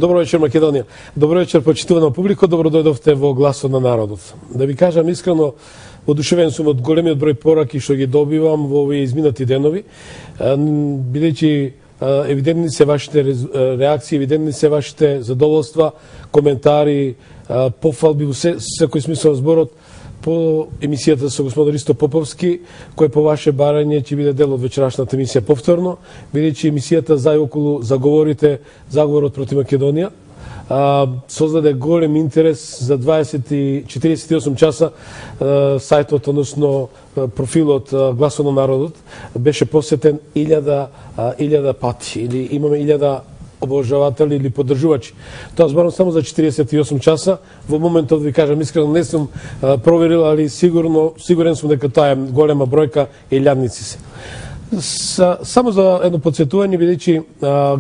Добро вечер, Македонија. Добро вечер, почитувана публико. Добро дојдовте во Гласот на народот. Да ви кажам искрено, одушевен сум од големиот број пораки што ги добивам во овие изминати денови, бидејќи евидентни се вашите реакции, евидентни се вашите задоволства, коментари, пофалби во секој смисол зборот по емисијата со господин Ристо Поповски, кој по ваше барање ќе биде дел од вечерашната емисија повторно, бидејќи емисијата за и околу заговорот против Македонија создаде голем интерес за 48 часа. Сајтот, односно профилот Гласот на народот беше посетен 1000 пати, или имаме 1000 обожаватели или поддржувачи. Тоа зборам само за 48 часа. Во моментот ви кажам искрено не сум проверил, али сигурен сум дека тоа е голема бројка илјадници се. Само за едно подсетување, бидејќи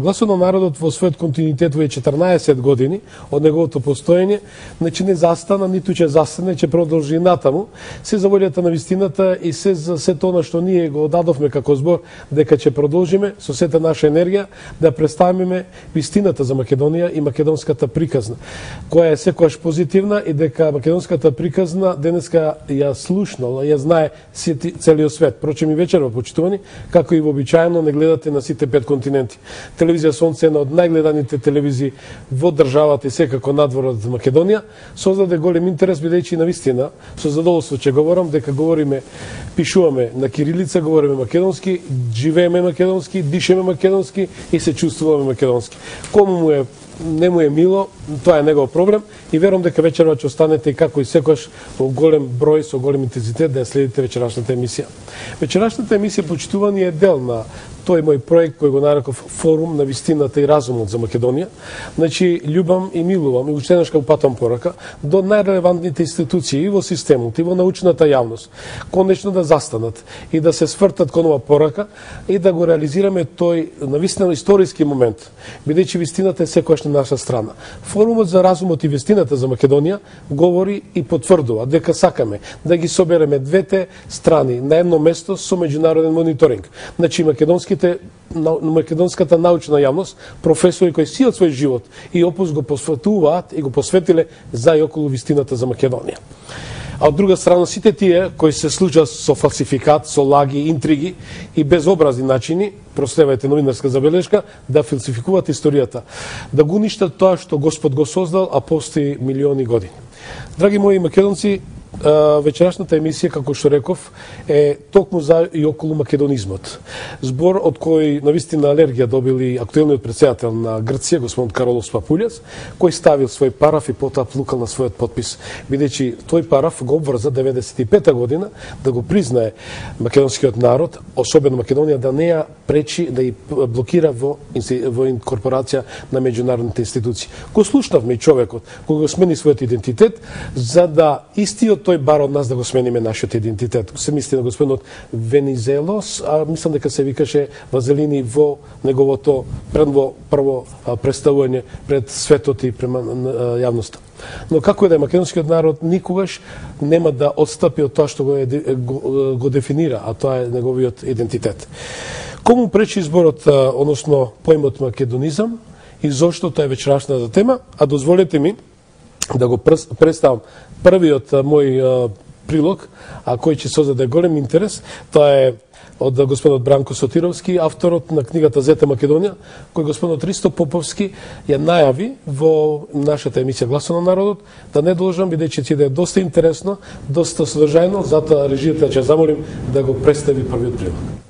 Гласот на народот во својот континуитет во 14 години од неговото постоење, значи не застана, ниту ќе застане, ќе продолжи натаму, се за волјата на вистината и се за се тоа што ние го дадовме како збор, дека ќе продолжиме со сета наша енергија да представиме вистината за Македонија и македонската приказна, која е секогаш позитивна и дека македонската приказна денеска ја слушнала, ја знае целиот свет. Впрочем и вечерва, почитувани, како и вообичаено не гледате на сите 5 континенти. Телевизија Сонце е една од најгледаните телевизии во државата и секако надвор од Македонија. Создаде голем интерес, бидејќи на вистина, со задоволство ќе говорам дека говориме, пишуваме на кирилица, говориме македонски, живееме македонски, дишеме македонски и се чувствуваме македонски. Кому не му е мило, тоа е негов проблем и верувам дека вечерва ќе останете и како и секогаш во голем број, со голем интензитет да ја следите вечерашната емисија. Вечерашната емисија, почитувани, е дел на тој мој проект кој го нареков Форум на вистината и разумот за Македонија. Значи, љубам и милувам и уште еднаш упатам порака до најрелевантните институции и во системот и во научната јавност конечно да застанат и да се свртат кон ова порака и да го реализираме тој навистина историски момент, бидејќи вистината е секогаш на наша страна. Форумот за разумот и вистината за Македонија говори и потврдува дека сакаме да ги собереме двете страни на едно место со меѓународен мониторинг. Значи, македонската научна јавност, професори кои сиот свој живот и опус го посветуваат и го посветиле за и околу вистината за Македонија. А од друга страна, сите тие кои се служат со фалсификат, со лаги, интриги и безобразни начини, проследувајте новинарска забелешка, да фалсификуваат историјата, да го уништат тоа што Господ го создал, а постои милиони години. Драги мои македонци, вечерашната емисија, како што реков, е токму за и околу македонизмот. Збор од кој навистина алергија добил и актуелниот претседател на Грција, господин Каролос Папулјас, кој ставил свој параф и потоа плукал на својот подпис, бидејќи тој параф го обврза 95-та година да го признае македонскиот народ, особено Македонија, да не ја пречи, да ја блокира во инкорпорација на меѓународните институции. Го слушнавме и човекот, кој го смени својот идентитет, за да истиот тој бар од нас да го смениме нашиот идентитет. Се мисли на господинот Венизелос, а мислам дека се викаше Вазелини во неговото прво представување пред светот и према јавноста. Но како и да е, македонскиот народ никогаш нема да отстапи од тоа што го дефинира, а тоа е неговиот идентитет. Кому пречи зборот, односно поимот македонизам и зошто тоа е вечерашната тема, а дозволете ми да го представам првиот мој прилог, а кој ќе создаде голем интерес. Тоа е од господинот Бранко Сотировски, авторот на книгата Зета Македонија, кој господинот Ристо Поповски ја најави во нашата емисија Гласот на народот, да не должам, бидејќи ќе да е доста интересно, доста содржајно, затоа режијата ќе замолим да го представи првиот прилог.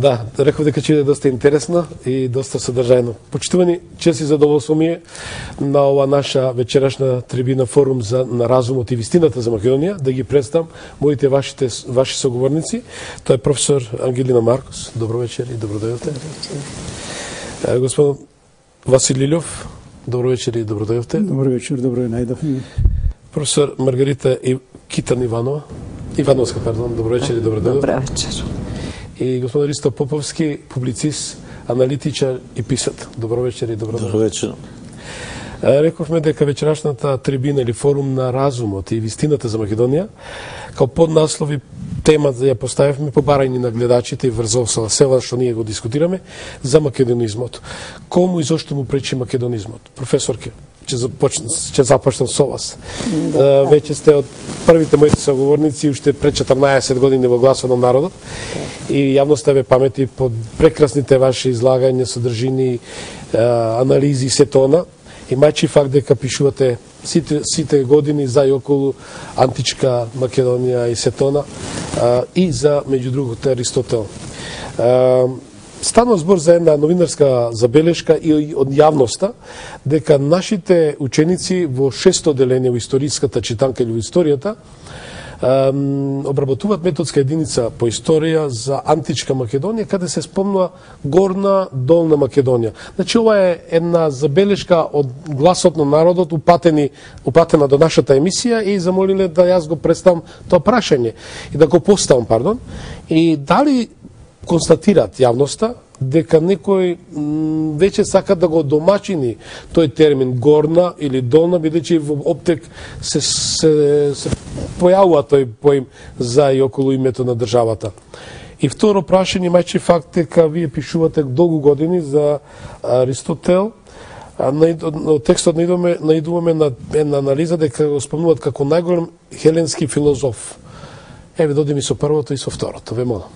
Да, реков дека ќе биде доста интересно и доста содржајно. Почитувани, чест и задоволство ми е на ова наша вечерашна трибина форум на разумот и вистината за Македонија да ги представам моите ваши соговорници. Тоа е професор Ангелина Маркос. Добро вечер и добро дојдовте. Господин Васил Лилјов, добро вечер и добро дојдовте. Добро вечер, добро најдовме. Професор Маргарита Китан Ивановска, добро вечер и добро дојдовте. Добро вечер. И господин Ристо Поповски, публицист, аналитичар и писател. Добро вечер и добро дојдовте. Добро вечер. Рековме дека вечерашната трибина или форум на разумот и вистината за Македонија, као поднаслови тема да ја поставивме по барање на гледачите и врз села што ние го дискутираме за македонизмот. Кому и зошто му пречи македонизмот? Професорке, ќе започнам со вас. Веќе сте од првите моите соговорници уште пред 14 години во Гласот на народот и јавноста ве памети под прекрасните ваши излагања, содржини, анализи, сетона. И мајчи факт дека пишувате сите години за и околу античка Македонија и сетона и за, меѓу другото, Аристотел. Станува збор за една новинарска забелешка и од јавноста дека нашите ученици во 6-то деление во историската читанка или во историјата обработуваат методска единица по историја за античка Македонија, каде се спомнува Горна, Долна Македонија. Значи, ова е една забелешка од Гласот на народот, упатена до нашата емисија и замолиле да јас го представам тоа прашање и да го поставам, И дали констатираат јавноста дека некој веќе сака да го домачини тој термин горна или долна, бидејќи во оптек се појавува тој поим за и околу името на државата. И второ прашање, мајчи факт дека вие пишувате долго години за Аристотел, од текстот наидуваме на една анализа дека го спомнуваат како најголем хеленски филозоф. Еве, доди ми со првото и со второто, ве молам.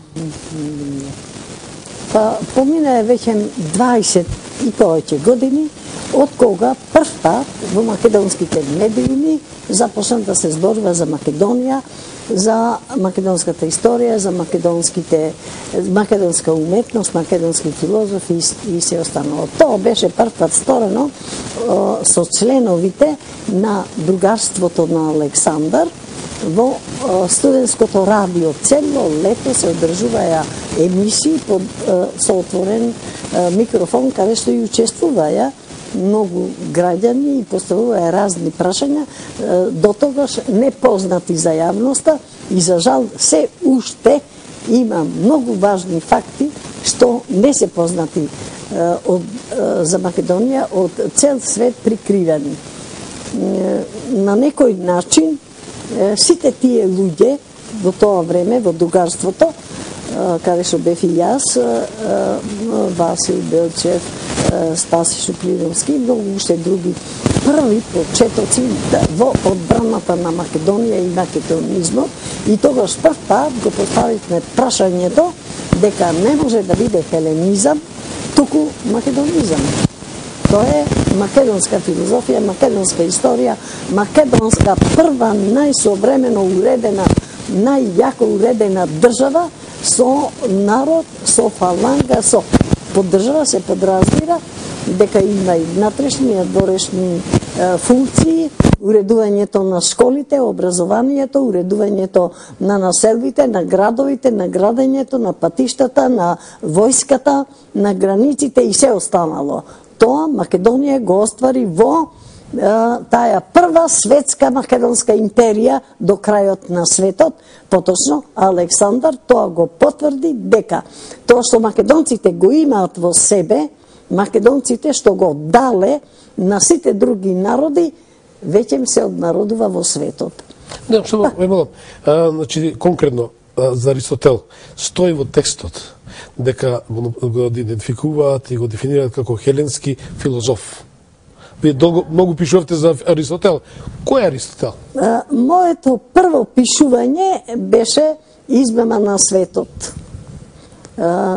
Па, помина веќе 20 и повеќе години, од кога прв пат во македонските медиуми започна да се зборува за Македонија, за македонската историја, за македонска уметност, македонски филозофи и се останало. Тоа беше прв пат сторено со членовите на другарството на Александар, во студентското радио. Цело лето се одржуваја емисии со отворен микрофон, каде што и учествуваја многу граѓани и поставуваја разни прашања, дотогаш непознати за јавноста и за жал се уште има многу важни факти што не се познати за Македонија од цел свет прикривани. На некој начин сите тие луѓе во тоа време, во другарството, каде што бев и јас, Васил Белчев, Спаси Шуплиновски и многу уште други први почетоци во одбраната на Македонија и македонизмот, и тогаш прв пат го поставивме прашањето дека не може да биде хеленизам, туку македонизам. Тоа е македонска филозофија, македонска историја, македонска прва најсовремено уредена, најјако уредена држава со народ, со фаланга, со поддржава се подразбира дека има и внатрешни и дорешни функции, уредувањето на школите, образованието, уредувањето на населбите, на градовите, на градењето, на патиштата, на војската, на границите и се останало. Тоа Македонија го оствари во таа прва светска македонска империја до крајот на светот. Поточно Александар тоа го потврди дека тоа што македонците го имаат во себе, македонците што го дале на сите други народи, веќе се однародува во светот. Не, што значи конкретно за Аристотел стои во текстот дека го идентификуваат и го дефинираат како хеленски филозоф. Вие многу пишувате за Аристотел. Кој е Аристотел? Моето прво пишување беше Измама на светот.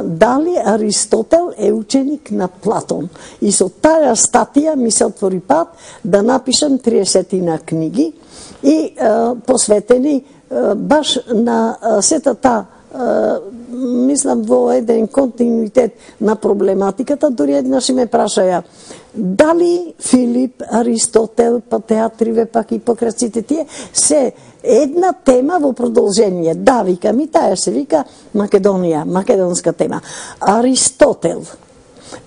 Дали Аристотел е ученик на Платон. И со таа статија ми се отвори пат да напишам 30 книги и посветени баш на сета таа мислам во еден континуитет на проблематиката, дури еднаш ме прашаја дали Филип, Аристотел, па театриве, пак и покраците тие, се една тема во продолжение. Да, викам, и таа се вика Македонија, македонска тема. Аристотел,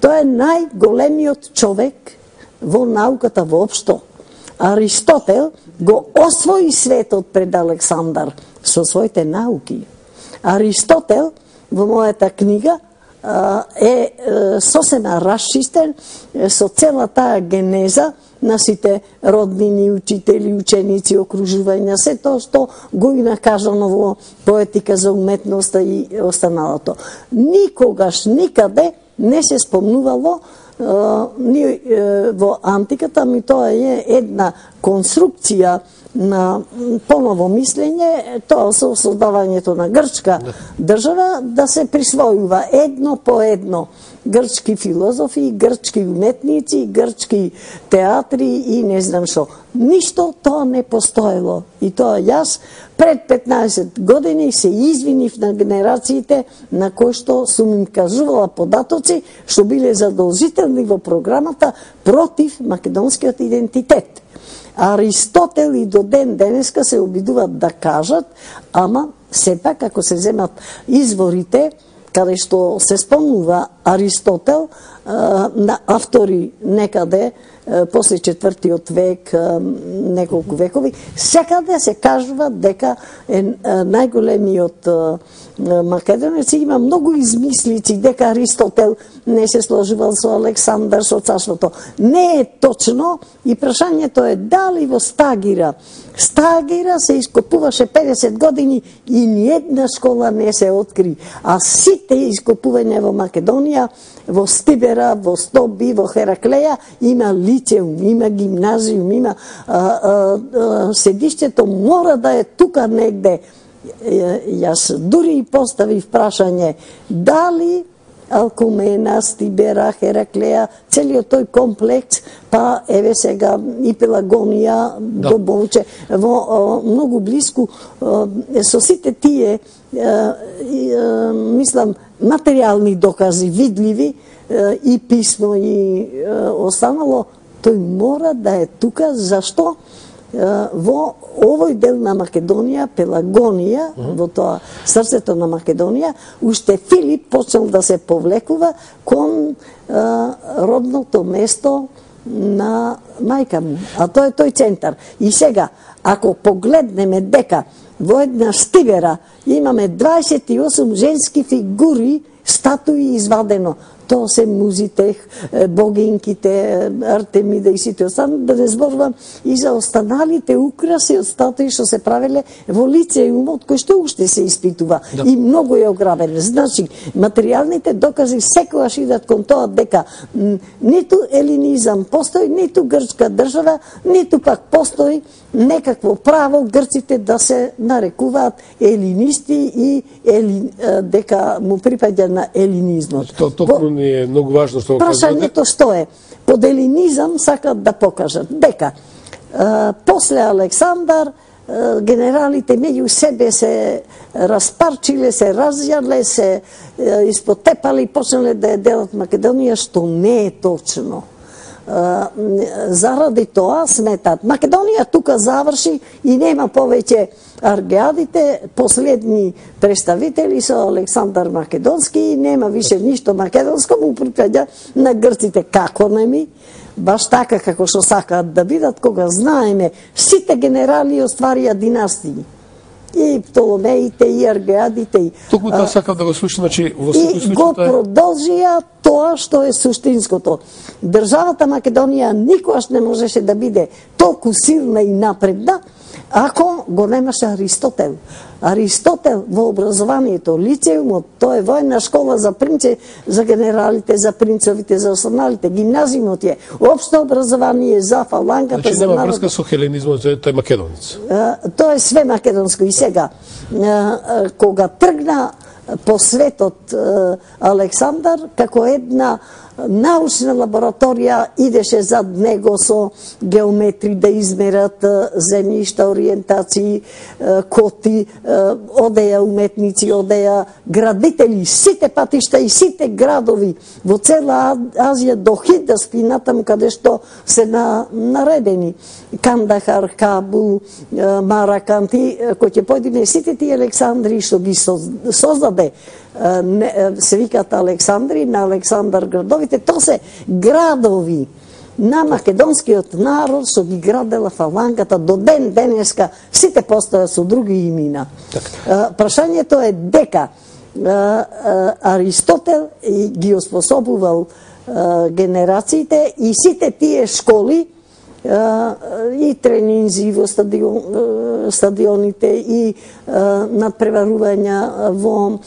тој е најголемиот човек во науката воопшто. Аристотел го освои светот пред Александар со своите науки. Аристотел во мојата книга е сосема расчистен со цела таа генеза на сите роднини, учители, ученици, окружувања, се тоа што го и накажано во поетика за уметноста и останалото. Никогаш, никаде не се спомнувало ни во антиката, ми тоа е една конструкција на поново мислење, тоа со создавањето на грчка држава, да се присвојува едно по едно грчки филозофи, грчки уметници, грчки театри и не знам што. Ништо тоа не постоело. И тоа јас пред 15 години се извинив на генерациите на кои што сум им кажувала податоци што биле задолжителни во програмата против македонскиот идентитет. Аристотел и до ден денеска се обидуваат да кажат, ама сепак ако се земат изворите каде што се спомнува Аристотел на автори некаде после 4-тиот век, неколку векови, секаде се кажува дека е најголемиот македонец. Има многу измислици дека Аристотел не се сложувал со Александар, со царството. Не е точно и прашањето е дали во Стагира. Стагира се ископуваше 50 години и ниедна школа не се откри. А сите ископувања во Македонија, во Стибера, во Стоби, во Хераклеја, има лицеум, има гимназиум, има седишќето мора да е тука негде. Јас дури и поставив прашање дали Алкумена, Стибера, Хераклеја, целиот тој комплекс, па еве сега и Пелагонија, до Бонче, во многу блиску со сите тие мислам материјални докази видливи и писмо и останало, тој мора да е тука. Зашто? Во овој дел на Македонија, Пелагонија, во тоа срцето на Македонија, уште Филип почнал да се повлекува кон родното место на мајка му, а тоа е тој центар. И сега, ако погледнеме дека во една Стибера имаме 28 женски фигури, статуи извадено, тоа се музите, богинките, Артемида и сите останали, да не зборувам и за останалите украси од статуи што се правеле во лицеумот, кој што уште се испитува и многу е ограбен. Значи, материјалните докази секогаш идат кон тоа дека ниту елинизам постои, ниту грчка држава, ниту пак постои некакво право грците да се нарекуваат елинисти и дека му припаѓа на елинизмот. Токму не е многу важно што го кажете. Прашањето што е? Под елинизам сакат да покажат дека после Александар генералите меѓу себе се распарчиле, се разјале, се испотепали и почнале да ја делат Македонија, што не е точно. Заради тоа сметат Македонија тука заврши и нема повеќе аргеадите, последни представители со Александар Македонски и нема више ништо македонско, му припаѓа на грците. Како неми? Баш така како што сакаат да бидат, кога знаеме сите генерали остварија династии. И Птоломеите, и Аргеадите, и... Токму тоа сакав да го слушам, значи во секој случај и го продолжија тоа што е суштинското. Државата Македонија никогаш не можеше да биде толку силна и напредна, ако го немаше Аристотел. Аристотел во образованието, лицеумот, тоа е воена школа за принце, за генералите, за принцовите, за останалите. Гимназиумот е општо образование за фалангата, значи, за нема народ. врска со хеленизмот, тој е македонец. Тоа е све македонско. И сега, кога тргна по светот Александар, како една научна лабораторија идеше зад него со геометри да измерат земјишта, ориентации, коти, одеја уметници, одеја градители, сите патишта и сите градови во цела Азија до Хидаспи, натаму каде што се наредени Кандахар, Кабул, Мараканти, кој ќе појдиме сите тие Александри што ги создаде се викаат Александри, на Александар градовите, то се градови на македонскиот народ што ги градела фалангата до ден денеска, сите постојат со други имена. Прашањето е дека Аристотел ги оспособувал генерациите и сите тие школи и тренинзи во стадионите и надпреварувања во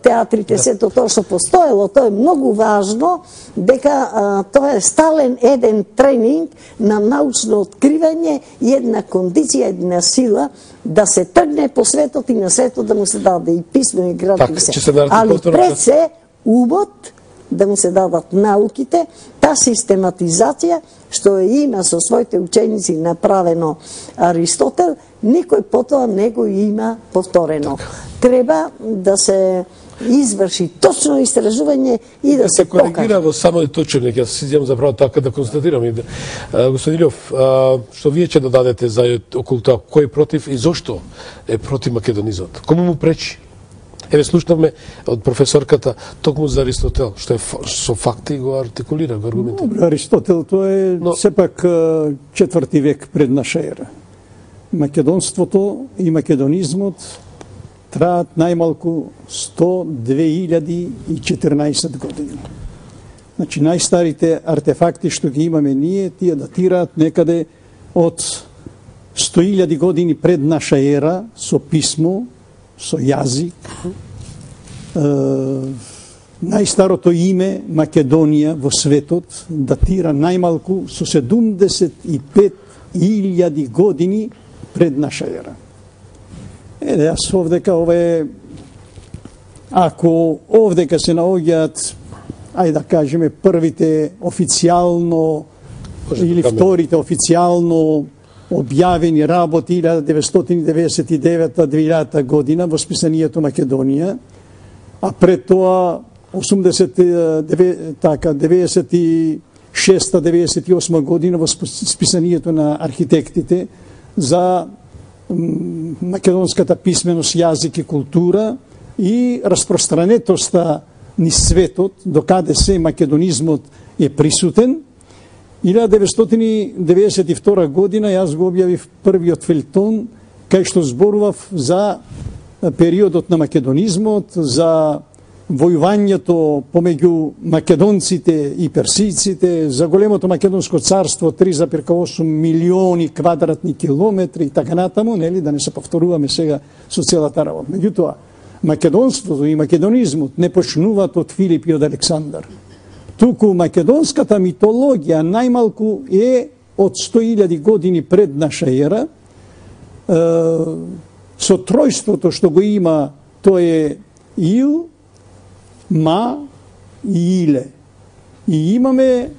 театрите, сето тоа што постоело, тоа е многу важно, дека тоа е стален еден тренинг на научно откривање и една кондиција, една сила да се тргне по светот и на светот да му се даде и писмо и градови се. Али пред се умот да му се дадат науките, та систематизација што има со своите ученици направено Аристотел, никој потоа не го има повторено. Треба да се изврши точно истражување и да се покаже. Коригира во само точно, ќе се сидам заправо така да констатирам. Господин Илјов, што вие ќе додадете за околу тоа, кој е против и зошто е против македонизмот? Кому му пречи? Еве слушнавме од професорката токму за Аристотел, што е со факти го артикулира, го аргументира. Добро, Аристотел тоа е сепак 4 век пред наша ера. Македонството и македонизмот траат најмалку 102.014 години. Значи, најстарите артефакти што ги имаме ние, тие датираат некаде од 100.000 години пред наша ера, со писмо, со јазик. Најстарото име Македонија во светот датира најмалку со 75.000 години пред наша ера. Јас овдека ако овдека се наоѓаат, ајде да кажеме, првите официјално или вторите официјално објавени работи 1999-2000 година во списанието Македонија, а пред тоа 96-98 година во списанието на архитектите за македонската писменост, јазик и култура и распространетоста низ светот, докаде се македонизмот е присутен. 1992 година јас го објавив првиот фелтон кај што зборував за периодот на македонизмот, за војувањето помеѓу македонците и персијците, за големото македонско царство 3,8 милиони квадратни километри и така натаму, нели, да не се повторуваме сега со целата работа. Меѓутоа, македонството и македонизмот не почнуваат од Филип и од Александар. Туку македонската митологија најмалку е од 100.000 години пред наша ера, со тројството што го има, тоа е Ил, Ма и Иле. И имаме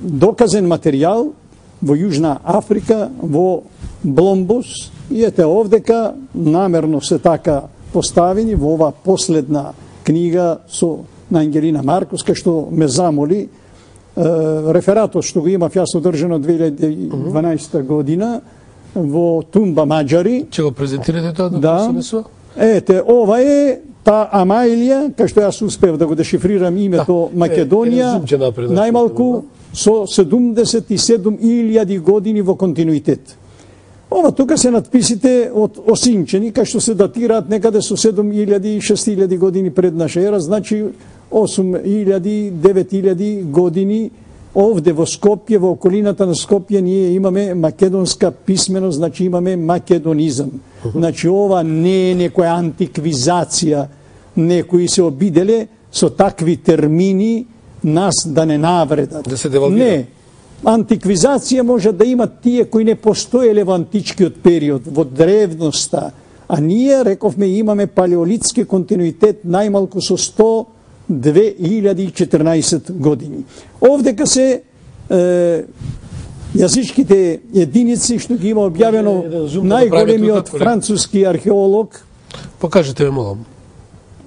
доказен материјал во Јужна Африка, во Бломбус, и ете овдека намерно се така поставени во ова последна книга на Ангелина Маркус, кај што ме замоли рефератот што го имав јас одржано 2012 година во Тумба Маđари. Ќе го презентирате тоа да се ете, ова е та Амаилија, кај што јас успев да го дешифрирам името Македонија, најмалку со 77.000 години во континуитет. Ова тука се надписите од Осинчени, кај што се датираат некаде со 7.000-6.000 години пред наша ера, значи 8.000-9.000 години овде во Скопје, во околината на Скопје, ние имаме македонска писменост, значи имаме македонизам. Значи ова не е некоја антиквизација, некои се обиделе со такви термини нас да не навредат. Да се девалвира. Не. Антиквизација може да имат тие кои не постоеле во античкиот период, во древноста, а ние, рековме, имаме палеолитски континуитет најмалку со 2014 години. Овдека се јазичките единици што ги има објавено најголемиот француски археолог. Покажете ме, молам.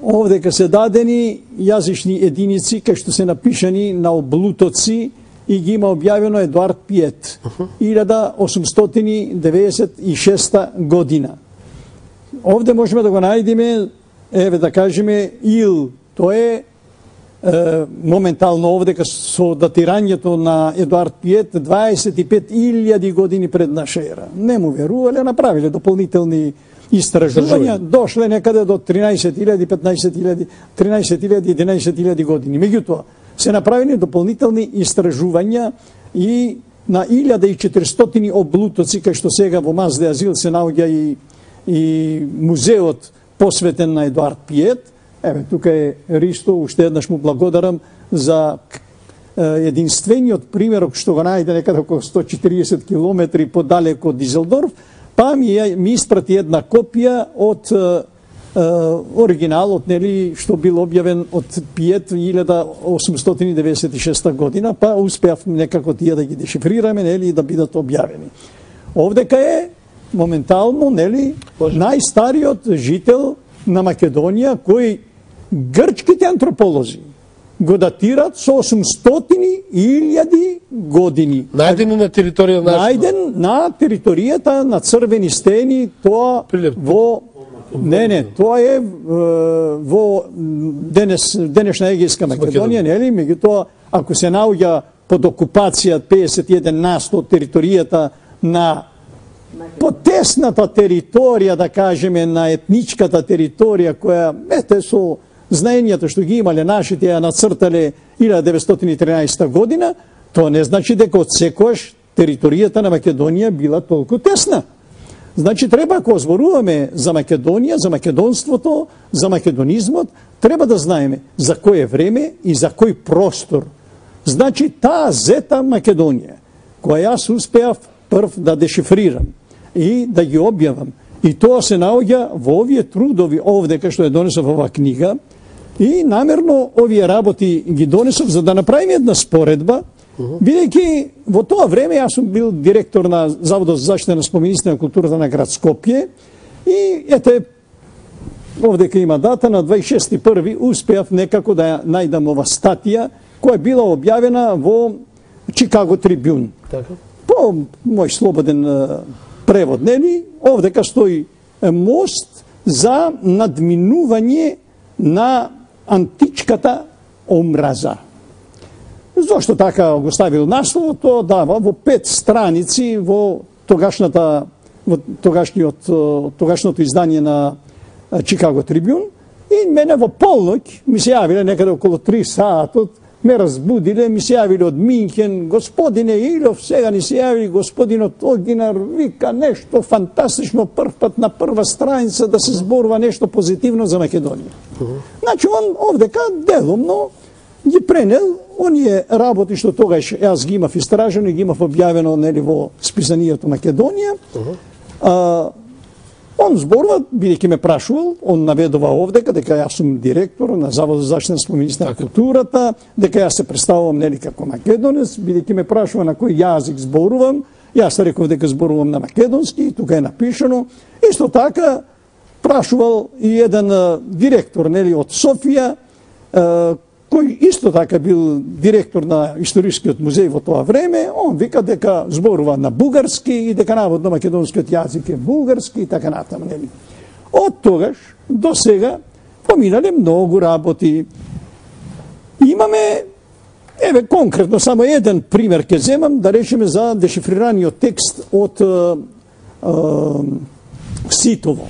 Овдека се дадени јазични единици кај што се напишани на облутоци и ги има објавено Едуард Пиет, 1896 година. Овде можеме да го најдеме, еве да кажеме, Ил, тоа е моментално овдека со датирањето на Едуард Пиет 25.000 години пред наша ера. Не му верувале, направиле дополнителни истражувања, дошле некаде до 13.000, 15.000, 13.000, 11.000 години. Меѓутоа, се направени дополнителни истражувања и на 1400 облутоци, кај што сега во Маз де Азил се наоѓа и музеот посветен на Едуард Пиет. Еве, тука е Ристо, уште еднаш му благодарам за единствениот примерок што го најде некаде околу 140 километри подалеко од Дизелдорф, па ми испрати една копија од оригиналот, нели, што бил објавен од Пиет 1896 година, па успеав некако тие да ги дешифрираме, нели, и да бидат објавени. Овдека е моментално, нели, најстариот жител на Македонија, кој грчките антрополози го датират со 800.000 години. Најден на територија на најден на територијата на Црвени стени, тоа во тоа е во денешна Егејска Македонија, нели? Меѓутоа, ако се наоѓа под окупација 51% од територијата на потесната територија, да кажеме, на етничката територија, која, со знаењата што ги имале нашите, ја нацртале 1913 година, тоа не значи дека од секојаш територијата на Македонија била толку тесна. Значи, треба, ако зборуваме за Македонија, за македонството, за македонизмот, треба да знаеме за кој време и за кој простор. Значи, таа зета Македонија, која јас успеав прв да дешифрирам и да ги објавам, и тоа се наоѓа во овие трудови овдека што ја донесов оваа книга, и намерно овие работи ги донесов за да направиме една споредба, бидејќи во тоа време јас сум бил директор на Заводот за заштита на спомениците на културата на град Скопје, и ете, овдека има дата, на 26.1. успеав некако да ја најдам ова статија, која била објавена во Чикаго Трибјун. По мој слободен превод, нели, овдека стои мост за надминување на античката омраза. Зошто така го ставил насловот? Тоа дава во 5 страници во тогашното издание на Чикаго Трибјун, и мене во полноќ ми се јавиле некаде околу 3 саатот, ме разбудиле, ми се јавиле од Минхен, господине Илов, сега ни се јавили господинот Огинар, вика нешто фантастично, прв пат на прва страница да се зборува нешто позитивно за Македонија. Значи, он овдека делумно ги пренел оние работи што тогаш јас ги имав истражено и ги имав објавено, нели, во списанието Македонија. Он зборува, бидејќи ме прашувал, он наведува овдека дека јас сум директор на Завод за заштита на спомениците на културата, дека јас се представувам, нели, како македонец, бидејќи ме прашува на кој јазик зборувам, јас реков дека зборувам на македонски, тука е напишано. Исто така прашувал и еден директор, нели, од Софија, кој исто така бил директор на Историскиот музеј во тоа време. Он вика дека зборува на бугарски и дека наводно македонскиот јазик е бугарски и така натаму, нели. Од тогаш до сега поминале многу работи. Имаме, еве, конкретно само еден пример ќе земам, да речеме за дешифрираниот текст од Ситово.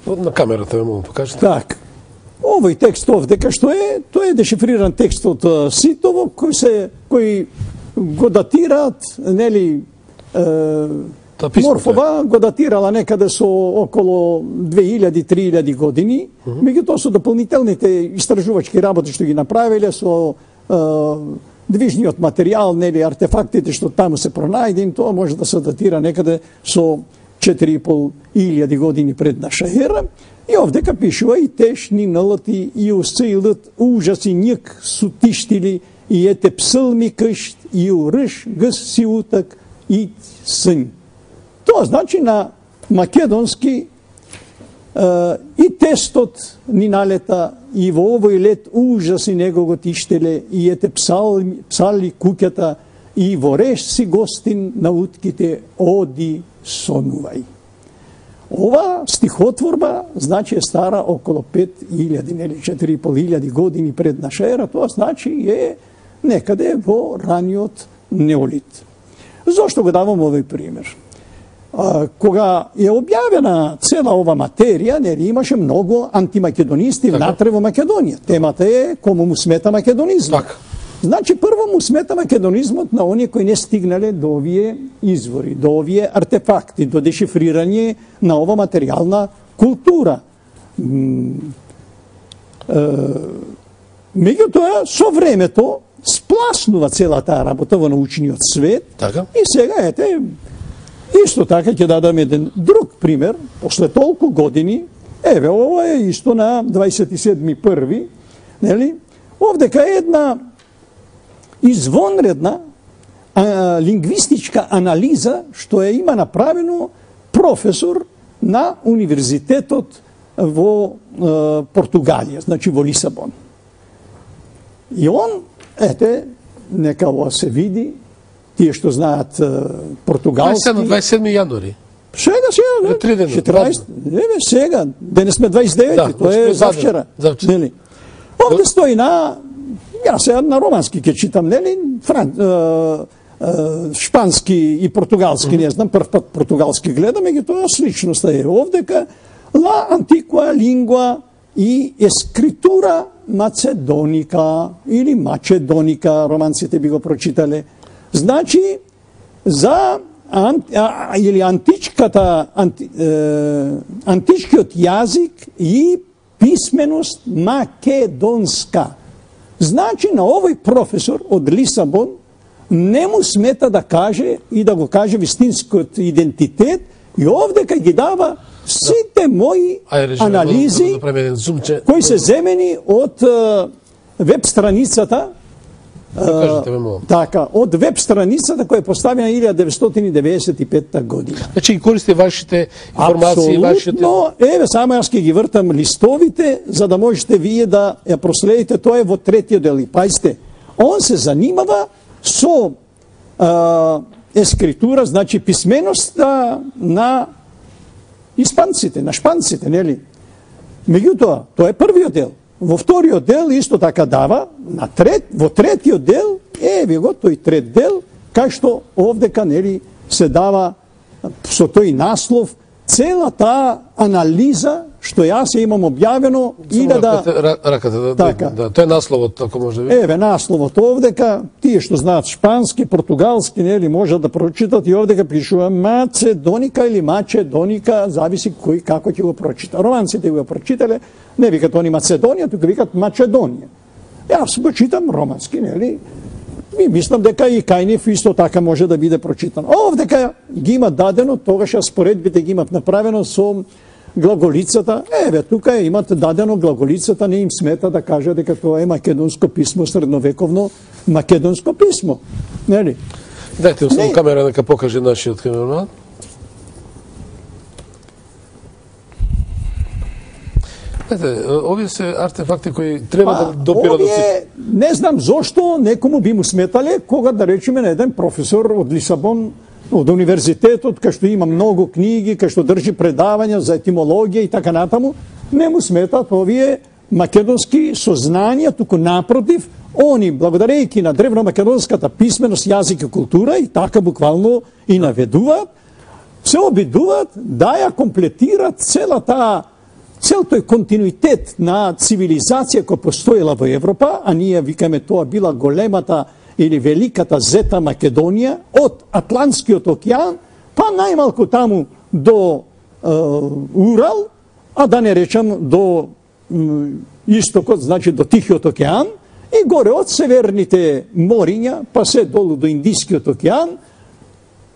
На камерата ме молам покажете. Так. Овој текст овдека што е, тоа е дешифриран текст од Ситово, кој го датираат, нели, Морфова го датирала некаде со околу 2000-3000 години, меѓутоа со дополнителните истражувачки работи што ги направиле, со движниот материјал, нели, артефактите што таму се пронајдени, тоа може да се датира некаде со 4.500 години пред наша ера. И овдека пишува и тешни налати и усцейлът ужаси ник сутиштили и ете псалми къщ и уръж гъс си утък и сън. Това значи на македонски и тестот ни налета и во овој лет ужаси него го тиштеле и ете псали куќата и во реш си гостин на утките оди сонувај. Ова стихотворба значи е стара около 5000 или 4500 години пред наша ера, тоа значи е некаде во раниот неолит. Зошто го давам овој пример? Кога е објавена цела ова материја, имаше многу антимакедонисти внатре во Македонија. Темата е кому му смета македонизмот. Значи, прво му смета македонизмот на оние кои не стигнале до овие извори, до овие артефакти, до дешифрирање на ова материјална култура. Меѓутоа, со времето, спласнува цела таа работа во научниот свет. И сега, ете, исто така ќе дадам еден друг пример, после толку години, еве, ова е исто на 27.1. Нели? Овдека е една извонредна лингвистичка анализа што е има направено професор на универзитетот во Португалија, значи во Лисабон. И он, ете, нека ова се види, тие што знаат португалски. 27 јануари. Сега, 14, сега, денес сме 29, тоа е завчера. Овде стои на, јас сега на романски ќе читам, нели, шпански и португалски, не знам, прв пат португалски гледам, и тоа сличноста е овдека, la antiqua lingua и ескритура macedоnica или macedоnica, романците би го прочитале. Значи, за или античкиот јазик и писменост македонска. Значи, на овој професор од Лисабон не му смета да каже и да го каже вистинскиот идентитет и овдека ги дава сите мои анализи кои се земени од веб страницата така, од веб страницата која е поставена 1995 година. Значи ги користите вашите информации, Апсолутно, еве само јас ќе ги вртам листовите за да можете вие да ја проследите, тоа е во третиот дел. И пајте, он се занимава со ескритура, значи писменоста на испанците, на шпанците, нели? Меѓутоа, тоа е првиот дел. Во вториот дел исто така дава, во третиот дел, еве го тој трет дел, кај што овдека, нели, се дава со тој наслов цела таа анализа што јас имам објавено и раката, така. Да, тоа е насловот, ако може да види. Еве насловот овдека, тие што знаат шпански, португалски, нели, можат да прочитат и овдека пишува Macedоnica или Macedоnica, зависи кој како ќе го прочита. Романците го прочитале, не викат они Macedонија, тука викат Macedонија. Јас го читам романски, нели? И мислам дека и кај нив исто така може да биде прочитан. Овдека ги има дадено, тогаш споредбите ги имат направено со глаголицата. Еве, тука имат дадено глаголицата, не им смета да кажа дека тоа е македонско писмо, средновековно македонско писмо. Нели? Дајте само камера нека покаже нашиот камераман. Овие се артефакти кои треба да допират до сите. Не знам зошто некому би му сметале кога да речеме на еден професор од Лисабон, од универзитетот, кај што има многу книги, кај што држи предавања за етимологија и така натаму, не му сметат овие македонски сознанија, туку напротив, они, благодарејќи на древномакедонската писменост, јазик и култура, и така буквално и наведуваат, се обидуваат да ја комплетираат цел тој континуитет на цивилизација која постоела во Европа, а ние викаме тоа била големата или великата зета Македонија, од Атлантскиот океан, па најмалку таму до Урал, а да не речам до истокот, значи до Тихиот океан, и горе од северните мориња, па се долу до Индискиот океан.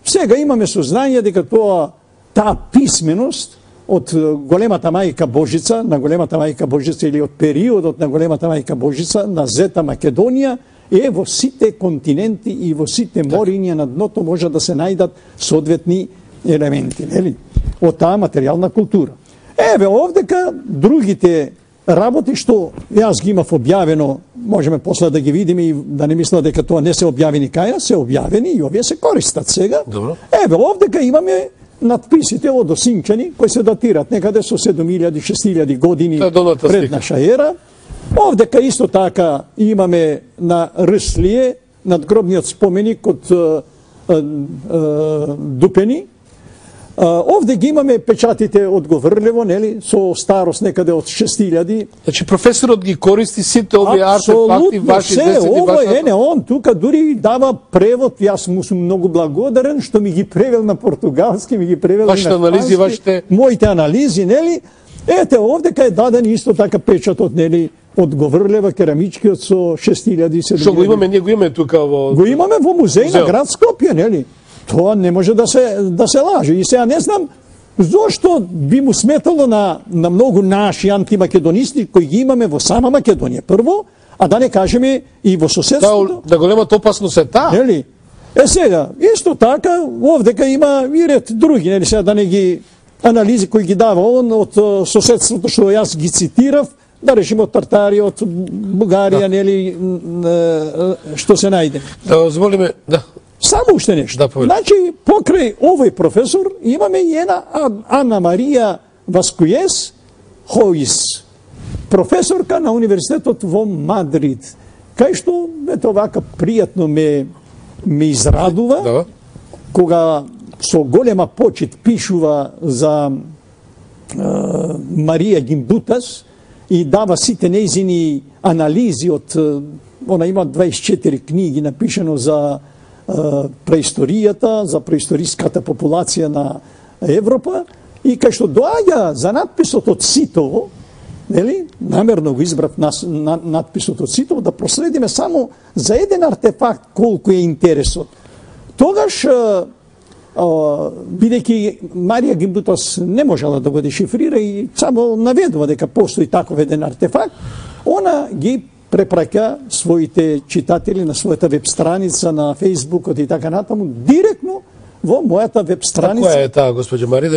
Сега имаме сознание дека тоа таа писменост од големата мајка Божица, на големата мајка Божица или од периодот на големата мајка Божица на Зета Македонија е во сите континенти и во сите мориња на дното може да се најдат соодветни елементи, нели? Од таа материјална култура. Еве овдека другите работи што јас ги имав објавено, можеме после да ги видиме и да не мисла дека тоа не се објавени кај нас, се објавени и овие се користат сега. Добро. Еве овдека имаме надписите од Осинчани кои се датираат некаде со 7000-6000 години пред наша ера. Овдека исто така имаме на Рслие надгробниот споменик од Дупени. Овде ги имаме печатите од Говрлево, нели, со старост некаде од 6000. Значи професорот ги користи сите овие артефакти, ваши десети, вашата... он тука дури дава превод, јас му сум многу благодарен што ми ги превел на португалски, ми ги превел на анализи, вашите... моите анализи, нели? Ете, овде кај даден исто така печатот, нели, од Говрлева, керамичкиот со 6000-7000. Што го имаме, ние го имаме тука во... Го имаме во музеј на град Скопје, нели? Тоа не може да се лаже. И сега не знам зошто би му сметало на многу наши антимакедонисти кои ги имаме во сама Македонија прво, а да не кажеме и во соседството. Да големата опасност е таа. Нели? Сега, исто така, овдека има и ред други, нели, сега да не ги анализи кои ги дава он од соседството што јас ги цитирав, да речеме од Тартарија, од Бугарија, нели, што се најде. Да, зволиме, да. Само уште нешто. Да, значи, покрај овој професор имаме и една Ана Марија Васкуес Хоис, професорка на Универзитетот во Мадрид, кај што ето вака пријатно ме израдува, да. Кога со голема почит пишува за Марија Гимбутас и дава сите нејзини анализи од, она има 24 книги напишено за преисторијата, за преисториската популација на Европа, и кај што доаѓа за надписот од Ситово, нели, намерно го избрав надписот од Ситово, да проследиме само за еден артефакт колку е интересот. Тогаш, бидејќи Марија Гимбутас не можела да го дешифрира и само наведува дека постои таков еден артефакт, она ги препраќа своите читатели на својата веб страница на Фејсбукот и така натаму директно во мојата веб страница. Која е таа, госпоđа Марија?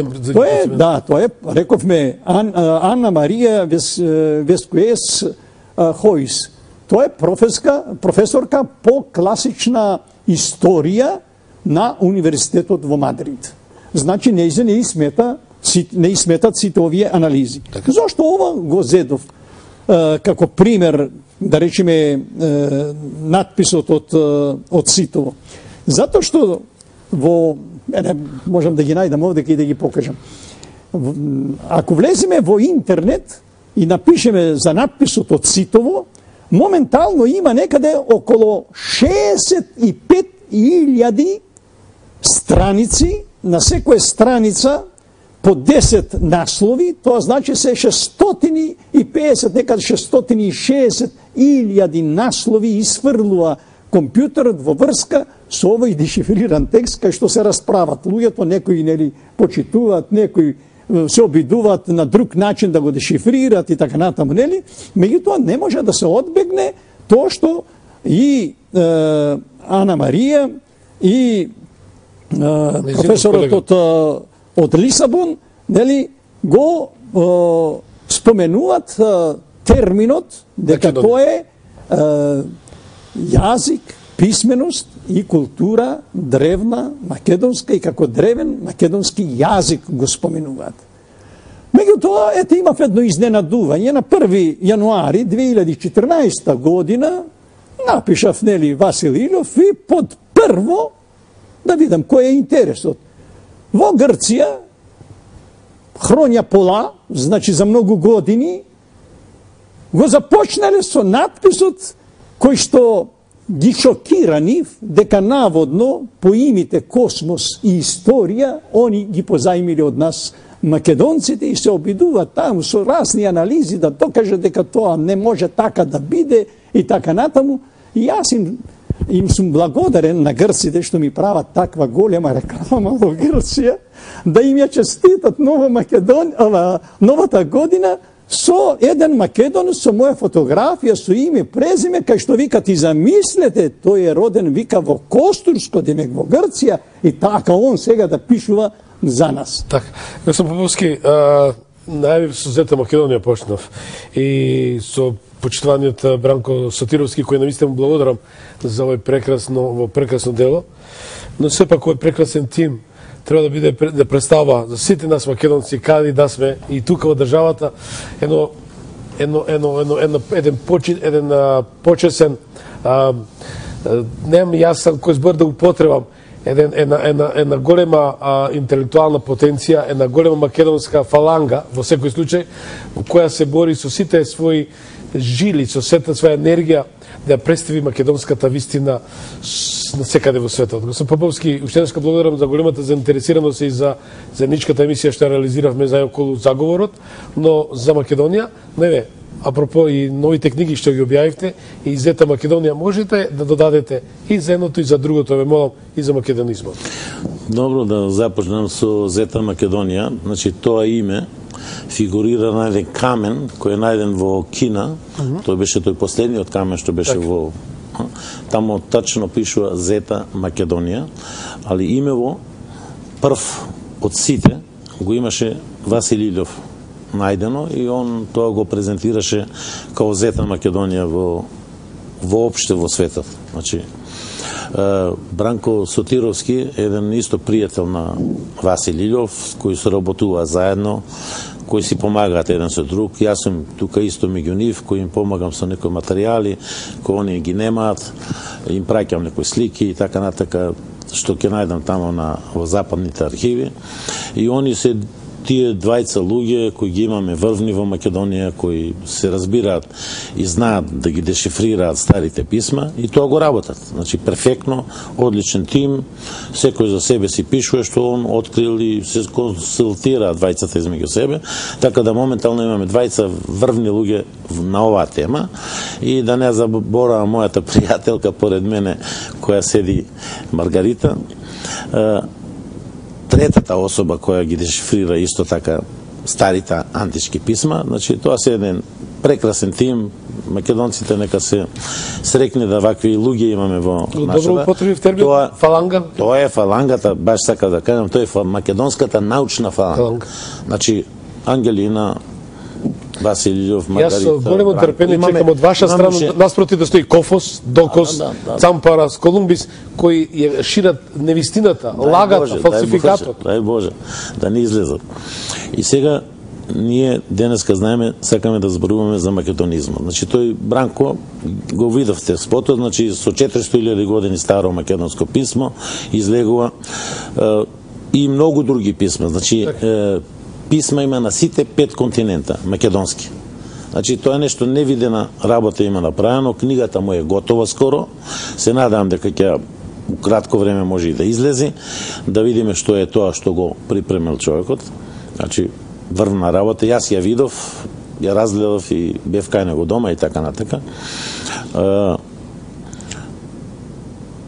Тоа е, рековме, Анна Марија Вескуес Хоис. Тоа е професорка по класична историја на Универзитетот во Мадрид. Значи, не сметат сите овие анализи. Зошто ова го зедов како пример, да речеме, надписот од Ситово? Затоа што можам да ги најдам овде и да ги покажам. Ако влеземе во интернет и напишеме за надписот од Ситово, моментално има некаде около 65.000 страници, на секоја страница по 10 наслови, тоа значи се 650, некаде 660.000 наслови изфрлува компјутерот во врска со овој дешифриран текст, кај што се расправат луѓето, некои нели почитуваат, некои се обидуваат на друг начин да го дешифрираат и така натаму, нели? Меѓутоа не може да се одбегне тоа што и Ана Марија и професорот од Лисабон, нели, го споменуваат терминот дека тоа е јазик, писменост и култура древна македонска и како древен македонски јазик го споменуваат. Меѓутоа, ете, имав едно изненадување. На 1. јануари 2014 година напишав, нели, Васил Илов и под прво да видам кој е интересот. Во Грција, Хронја Пола, значи за многу години, го започнале со надписот кој што ги шокира нив дека наводно по имите Космос и Историја они ги позајмиле од нас македонците и се обидуваат таму со разни анализи да докаже дека тоа не може така да биде и така натаму. И јас им им сум благодарен на грците што ми прават таква голема реклама во Грција, да им ја честитат новата година со еден македонец со моја фотографија, со име, презиме, кај што викат и замислете, тој е роден, вика, во Костурско, демек во Грција, и така он сега да пишува за нас. Така, господин Поповски, најавив со Зета Македонија почнав и со почитуваниот Бранко Сотировски, кој наистина му благодарам за овој прекрасно дело, но сепак овој прекрасен тим треба да биде да представува за сите нас македонци каде да сме и тука во државата еден почесен немам јасен кој збор да употребам, една голема интелектуална потенција, една голема македонска фаланга во секој случај, која се бори со сите своји жили, со сета своја енергија да представи македонската вистина на секаде во светот. Господин Поповски, уште еднаш благодарам за големата заинтересираност и за заедничката емисија што реализиравме за околу заговорот, но за Македонија, апропо и новите книги што ги објавивте, и Зета Македонија, можете да додадете и за едното и за другото, ве молам, и за македонизмот. Добро, да започнем со Зета Македонија. Значи, тоа име фигурира на еден камен кој е најден во Кина. Тој беше тој последниот камен што беше во... Тамо тачно пишува Зета Македонија, али имево прв од сите го имаше Васил Илјов најдено и он тоа го презентираше као Зета Македонија воопште во светот. Значи, Бранко Сотировски, еден исто пријател на Васил Илјов, кои се работува заедно, кои си помагаат еден со друг. Јас сум тука исто меѓу нив, кои им помагам со некои материјали, кои они ги немаат, им праќам некои слики и така натака, што ќе најдам тамо во западните архиви. И они се тие двајца луѓе кои ги имаме врвни во Македонија, кои се разбираат и знаат да ги дешифрираат старите писма и тоа го работат. Значи, перфектно, одличен тим, секој за себе си пишува што он открил и се консултираат двајцата измеѓу себе, така да моментално имаме двајца врвни луѓе на оваа тема и да не заборавам мојата пријателка поред мене која седи Маргарита, третата особа која ги дешифрира исто така старите антички писма. Значи, тоа се еден прекрасен тим. Македонците нека се срекне да вакви луѓе имаме во нашата. Добро употребив термин фаланга. Тоа е фалангата, баш сака да кажам, тоа е македонската научна фаланга. Значи, Ангелина, Васил Илјов, Маргарита. Јас со големо трпение чекам од ваша страна наспроти да стои Кофос, Докос, Цампарас, Колумбис, кои ја шират невистината, лагат, фалсификатот. Дај Боже, да не излезат. И сега ние денеска знаеме, сакаме да зборуваме за македонизмот. Значи тој Бранко го видовте спотот, значи со 400.000 години старо македонско писмо излегува и многу други писма. Значи писма има на сите 5 континента македонски. Значи тоа е нешто невидена работа има направено, книгата му е готова скоро. Се надевам дека ќе у кратко време може и да излези, да видиме што е тоа што го припремил човекот. Значи врвна работа, јас ја видов, ја разгледав и бев кај него дома и така натака.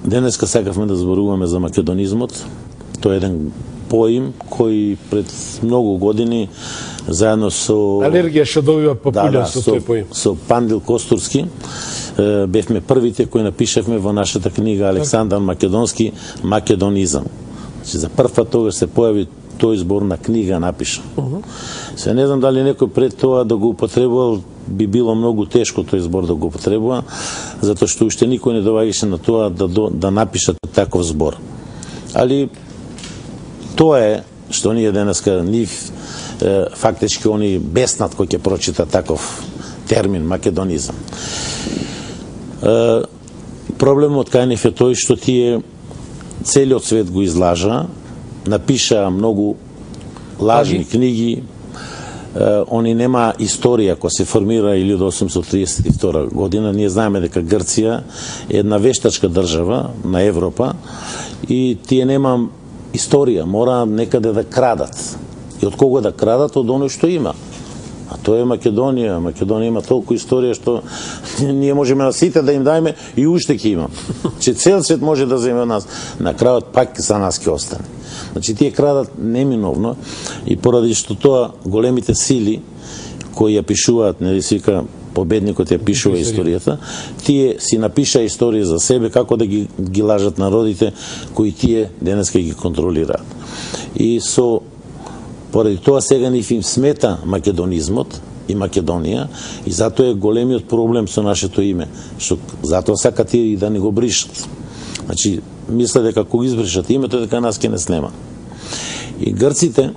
Денеска сакавме да зборуваме за македонизмот. Тоа е еден поим кој пред многу години заедно со алергија што добива популярност со тој поим. Со Пандил Костурски бевме првите кои напишавме во нашата книга Александар Македонски Македонизам. Значи за прв пат тогаш се појави тој збор на книга напиша. Се не знам дали некој пред тоа да го употребувал, би било многу тешко тој збор да го употребува, затоа што уште никој не доваѓаше на тоа да напишат таков збор. Али тоа е што ние денеска нив фактички они беснат кој ќе прочита таков термин македонизам. Проблемот кај нив е тој што тие целиот свет го излажа, напиша многу лажни книги, они нема историја која се формира 1832 година. Ние знаеме дека Грција е една вештачка држава на Европа и тие нема историја, мора некаде да крадат. И од кого да крадат? Од оној што има. А тоа е Македонија. Македонија има толку историја што ние можеме на сите да им дајме и уште ќе има. Че цел свет може да земе од нас. На крајот пак за нас ќе остане. Значи тие крадат неминовно и поради што тоа големите сили кои ја пишуваат, нели се вика победникот ја пишува историјата, тие си напиша историја за себе како да ги лажат народите кои тие денеска ги контролираат. И поради тоа сега ни им смета македонизмот и Македонија и затоа е големиот проблем со нашето име, што затоа сакат тие и да ни го бришат. Значи, мисле дека кога избришат името, дека нас ќе не снема. И грците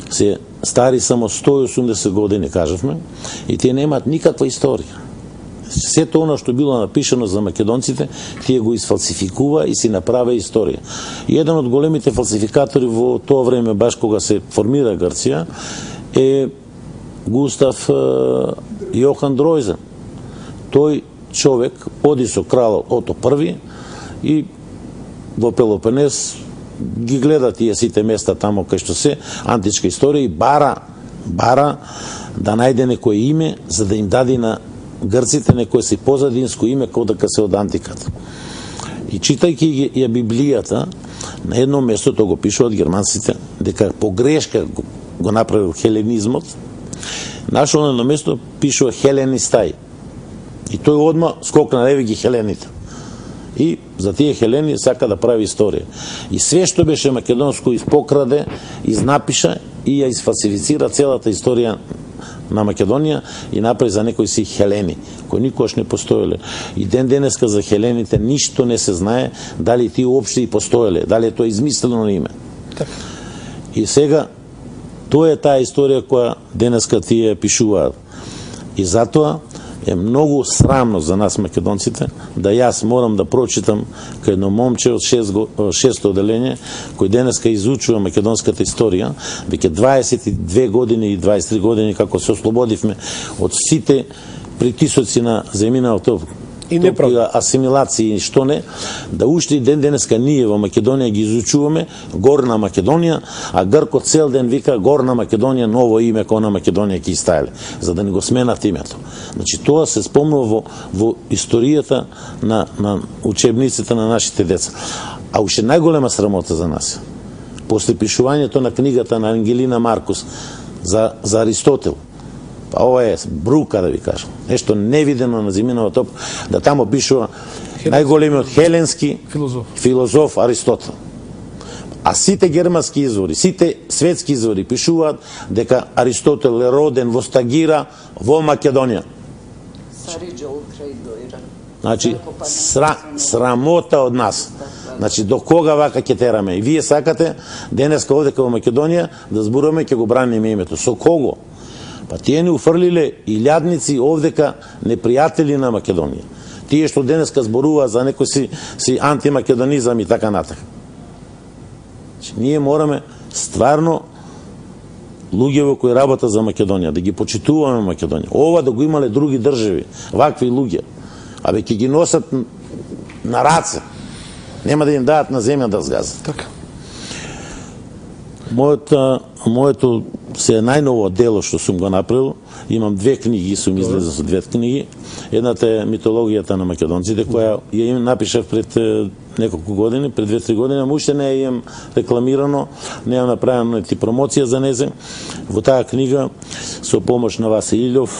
се стари само 180 години, кажавме, и тие немаат никаква историја. Сето оно што било напишано за македонците, тие го изфалсификува и си направи историја. И еден од големите фалсификатори во тоа време, баш кога се формира Грција, е Густав Јохан Дројзен. Тој човек оди со крал Ото I и во Пелопонез ги гледа тие сите места тамо кај што се античка историја и бара да најде некое име за да им даде на грците некое си позадинско име како дека се од антиката. И читајќи ја Библијата, на едно место тоа го пишуваат германците дека погрешка го направил хеленизмот, нашол на едно место пишува Хеленистај. И тој одма скокна еве ги хелените. И за тие хелени сака да прави историја. И све што беше македонско испокраде, изнапиша и ја изфалсифицира целата историја на Македонија и направи за некои си хелени, кои никогаш не постоеле. И ден денеска за хелените ништо не се знае дали тие уопште и постоеле, дали е тоа измислено име. И сега тоа е таа историја која денеска тие пишуваат. И затоа е многу срамно за нас македонците да јас морам да прочитам кај едно момче од 6-то оделение кој денеска изучува македонската историја, веќе 22 години и 23 години како се ослободивме од сите притисоци на земјината и асимилации и што не, да уште и ден денеска ние во Македонија ги изучуваме Горна Македонија, а Гркот цел ден вика Горна Македонија, ново име кога на Македонија ќе стајле, за да ни го сменат името. Значи тоа се спомнува во историјата на учебниците на нашите деца. А уште најголема срамота за нас, после пишувањето на книгата на Ангелина Маркус за Аристотел, па ова е брука, да ви кажам. Нешто невидено на земјината топ, да тамо пишува најголемиот хеленски филозоф Аристотел. А сите германски извори, сите светски извори пишуваат дека Аристотел е роден во Стагира во Македонија. Значи, срамота од нас. Значи, до кога вака ќе тераме? И вие сакате денеска овдека во Македонија да зборуваме, ќе го браниме името. Со кого? Па тие ни уфрлиле илјадници овдека непријатели на Македонија. Тие што денеска зборува за некој си антимакедонизам и така натака. Ние мораме стварно луѓе кои работа за Македонија, да ги почитуваме Македонија. Ова да го имале други држави, вакви луѓе, а веќе ги носат на раце. Нема да им дадат на земја да згазат. Така. Моето се најново дело што сум го направил, имам 2 книги, сум излезал со 2 книги. Едната е митологијата на македонците, која ја им напишав пред неколку години, пред 2-3 години, ама уште не ја имам рекламирано, не ја направено нити промоција за незе. Во таа книга, со помош на Васе Илјов,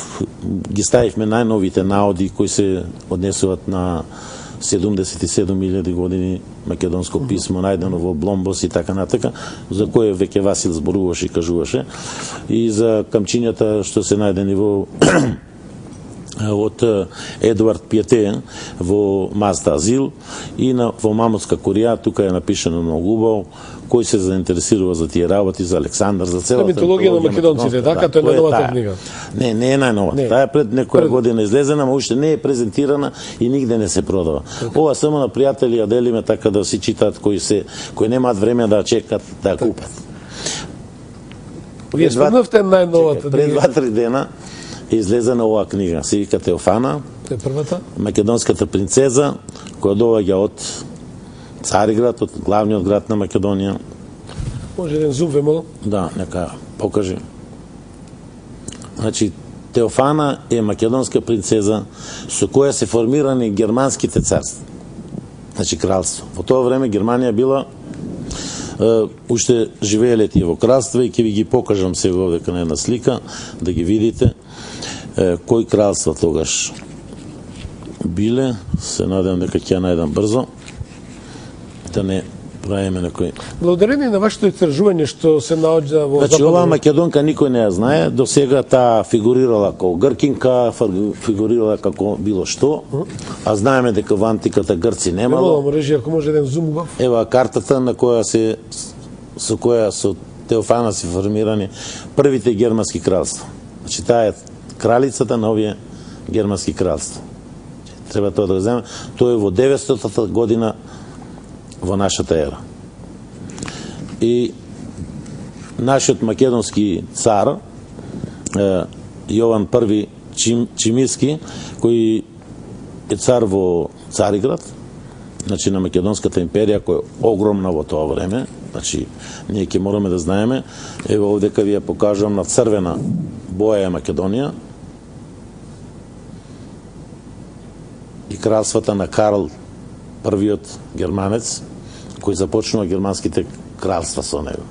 ги ставивме најновите наоди кои се однесуваат на 77.000 години македонско писмо, најдено во Бломбос и така натака, за кое веќе Васил зборуваше и кажуваше, и за камчињата што се најдени во од Едуард Пиете во Мазда Азил и во Мамутска Корија, тука е напишано многу убаво, кој се заинтересирува за тие работи, за Александар, за целата митологија на македонците, така, тоа е најновата книга. Не е најнова. Таа е пред некоја година излезена, но уште не е презентирана и нигде не се продава. Ова само на пријатели ја делиме така да си читаат кои немаат време да чекат да купат. Вие спомнавте најновата книга. Пред 2-3 дена е излезена оваа книга, се вика Теофана. Тоа е првата? Македонската принцеза, која доаѓа од Цариград, од главниот град на Македонија. Може еден зум ве молам? Да, нека покажи. Значи, Теофана е македонска принцеза со која се формирани германските царства. Значи кралство. Во тоа време Германија била уште живееле тие во кралства и ќе ви ги покажам сега овде на една слика да ги видите кои кралства тогаш биле. Се надевам дека ќе најдам брзо да не правиме некој. Благодарение на вашето истражување што се наоѓа во Значи оваа македонка никој не ја знае, до сега таа фигурирала како гркинка, фигурирала како било што, а знаеме дека во антиката Грци немало. Немало режи, ако може еден зум убав. Ева картата на која со Теофана се формирани првите германски кралства. Значи таа е кралицата на овие германски кралства. Треба тоа да го земе. Тоа е во 900-та година во нашата ера. И нашиот македонски цар Јован I Чимиски, кој е цар во Цариград, значи на Македонската империја, која е огромна во тоа време, значи ние ќе мораме да знаеме, ево овдека ви ја покажувам на црвена боја е Македонија и кралствата на Карл првиот германец, кој започнува германските кралства со него.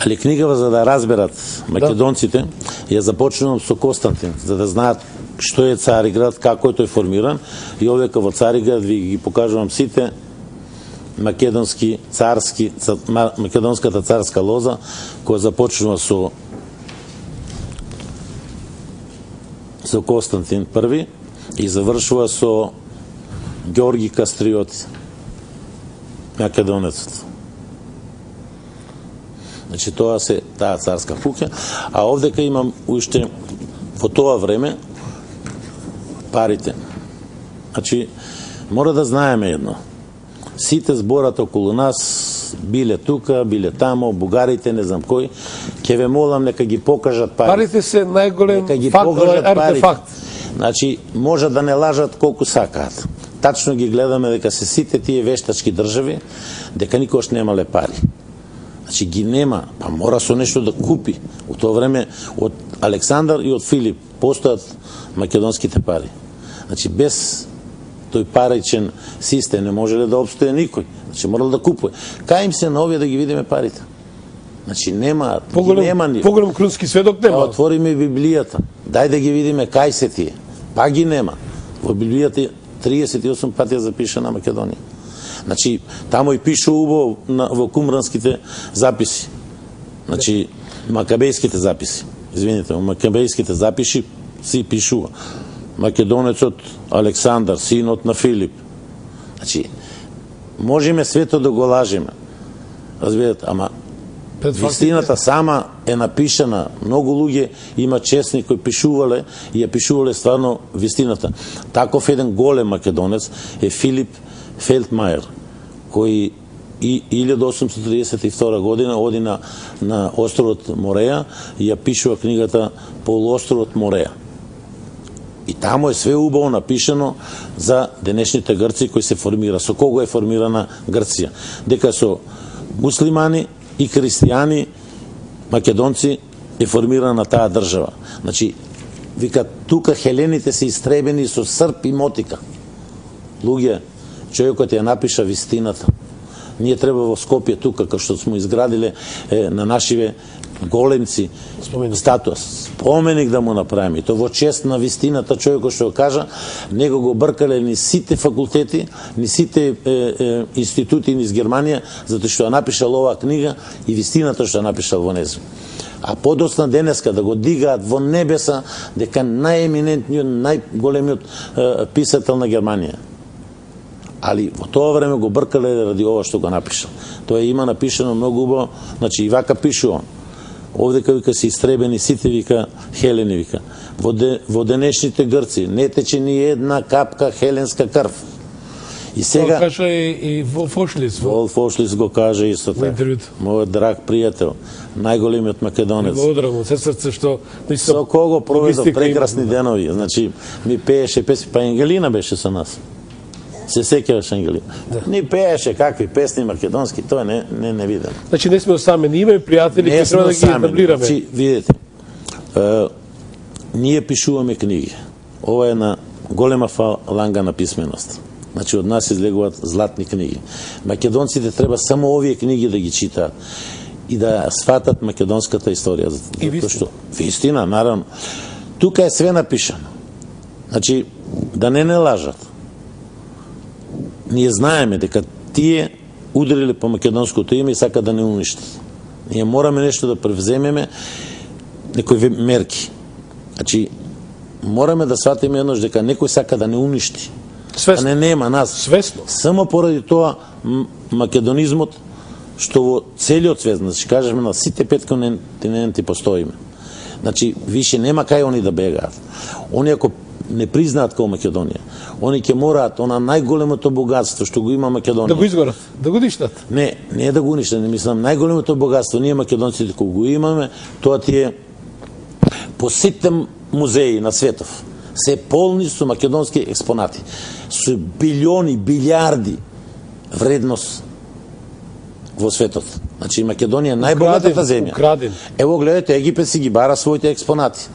Али книгава за да разберат македонците, ја започнувам со Константин, за да знаат што е Цариград, како е тој формиран, и овдека во Цариград ви ги покажувам сите македонски царски, македонската царска лоза, која започнува со Константин I и завршува со Ѓорги Кастриоти, македонецот. Значи тоа се таа царска куќа, а овдека имам уште во тоа време парите. Значи мора да знаеме едно. Сите зборат околу нас биле тука, биле тамо, бугарите, не знам кој, ќе ве молам нека ги покажат парите. Парите се најголем артефакт. Значи може да не лажат колку сакаат. Тачно ги гледаме дека се сите тие вештачки држави, дека никош немале пари. Значи ги нема, па мора со нешто да купи. У тоа време од Александар и од Филип постојат македонските пари. Значи без тој паричен систем не можеле да обстои никој. Значи морал да купува. Кај им се на овие да ги видиме парите? Значи нема, поголем крунски сведок нема. Отвориме Библијата. Дај да ги видиме кај се тие. Па ги нема. Во Библијата 38 пати е запишана Македонија. Значи тамо и пише убаво во кумранските записи. Значи макабејските записи. Извините, макабејските записи си пишува. Македонецот Александар, синот на Филип. Значи, можеме свето да го лажеме. Разбирате, ама вистината сама е напишана. Многу луѓе има честни кои пишувале и ја пишувале стварно вистината. Таков еден голем македонец е Филип Фелтмајер, кој и 1832 година оди на островот Мореја и ја пишува книгата Полуостровот Мореја. И тамо е све убаво напишано за денешните Грци кои се формира. Со кого е формирана Грција? Дека со муслимани и христијани, македонци е формирана таа држава. Значи, вика, тука хелените се истребени со срп и мотика. Луѓе, човекот ја напиша вистината. Ние треба во Скопје тука, кај што смо изградиле на нашиве големци статуа, споменик да му направиме. То во чест на вистината човекот што кажа, него го бркале ни сите факултети, ни сите институти низ Германија, затоа што ја напишал оваа книга и вистината што ја напишал во неја. А подоцна денеска да го дигаат во небеса дека најеминентниот, најголемиот писател на Германија. Али во тоа време го бркале ради ова што го напишал. Тоа има напишано многу убаво, значи и вака пишува. Овдека вика се истребени сите, вика хелени, вика. Во денешните Грци не тече ни една капка хеленска крв. И сега тоа кажа и Волф Ошлиц. Волф Ошлиц го кажа исто така. Мојот драг пријател, најголемиот македонец. Благодарам се срце што со кого проведов прекрасни денови. Значи ми пееше песни, па Ангелина беше со нас. Се сеќаваш Ангелина. Ни пееше какви песни македонски, тоа не видам. Значи не сме осамени, имаме пријатели кои треба да ги етаблираме. Значи, видите, ние пишуваме книги. Ова е на голема фаланга на писменост. Значи од нас излегуваат златни книги. Македонците треба само овие книги да ги читаат и да сватат македонската историја. И вистина. Вистина, наравно. Тука е све напишано. Значи, да не лажат. Ние знаеме дека тие удариле по македонското име и сакат да не уништат. Ние мораме нешто да превземеме, некои мерки. Значи, мораме да сватиме еднош дека некој сака да не уништи. Свесно. А не нема нас. Свесно. Само поради тоа македонизмот што во целиот свет, значи кажеме на сите 5 континенти постоиме. Значи више нема кај они да бегаат. Они ако не признаат као Македонија, они ќе мораат она најголемото богатство што го има Македонија. Да го изгорат, да го уништат. Не да го уништат, не мислам, најголемото богатство ние македонците кога го имаме, тоа ти е по сите музеи на светов. Се полни со македонски експонати. Со билиони, билиарди вредност во светот. Значи Македонија е најбогатата земја. Украден. Ево гледате, Египет си ги бара своите експонати.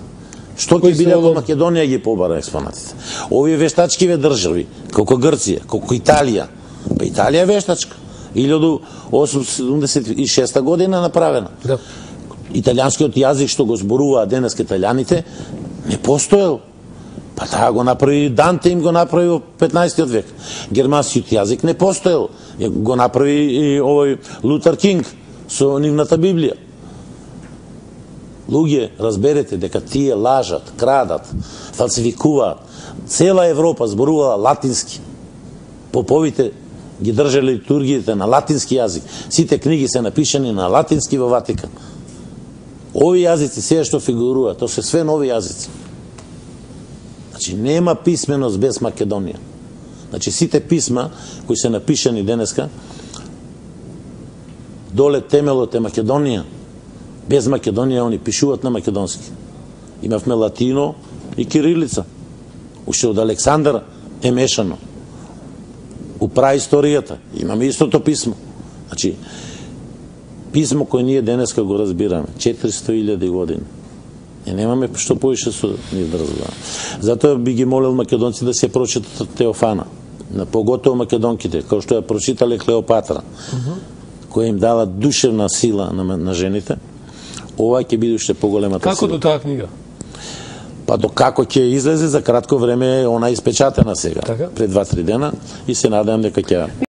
Што ќе биде ако Македонија ги побара експонатите? Овие вештачкиве држави, како Грција, како Италија. Па Италија е вештачка. 1876 година направена. Да. Италијанскиот јазик што го зборуваат денеска италијаните не постоел. Па таа го направи Данте, им го направи во 15 век. Германскиот јазик не постоел. Го направи и овој Лутер Кинг со нивната Библија. Луѓе, разберете дека тие лажат, крадат, фалсификуваат. Цела Европа зборувала латински. Поповите ги држале литургиите на латински јазик. Сите книги се напишани на латински во Ватикан. Ови јазици сега што фигуруваат, тоа се све нови јазици. Значи нема писменост без Македонија. Значи сите писма кои се напишани денеска, доле темелот е Македонија. Без Македонија они пишуваат на македонски. Имавме латино и кирилица. Уште од Александар е мешано. У праисторијата имаме истото писмо. Значи, писмо кој ние денеска го разбираме, 400.000 години. И немаме што повише со ние да разбираме. Затоа би ги молил македонци да се прочитат Теофана. Поготово македонките, како што ја прочитале Клеопатра, која им дала душевна сила на жените. Ова ќе биде уште поголемата сила. Како до таа книга? Па до како ќе излезе, за кратко време она испечатена сега, Така? пред 2-3 дена, и се надевам дека ќе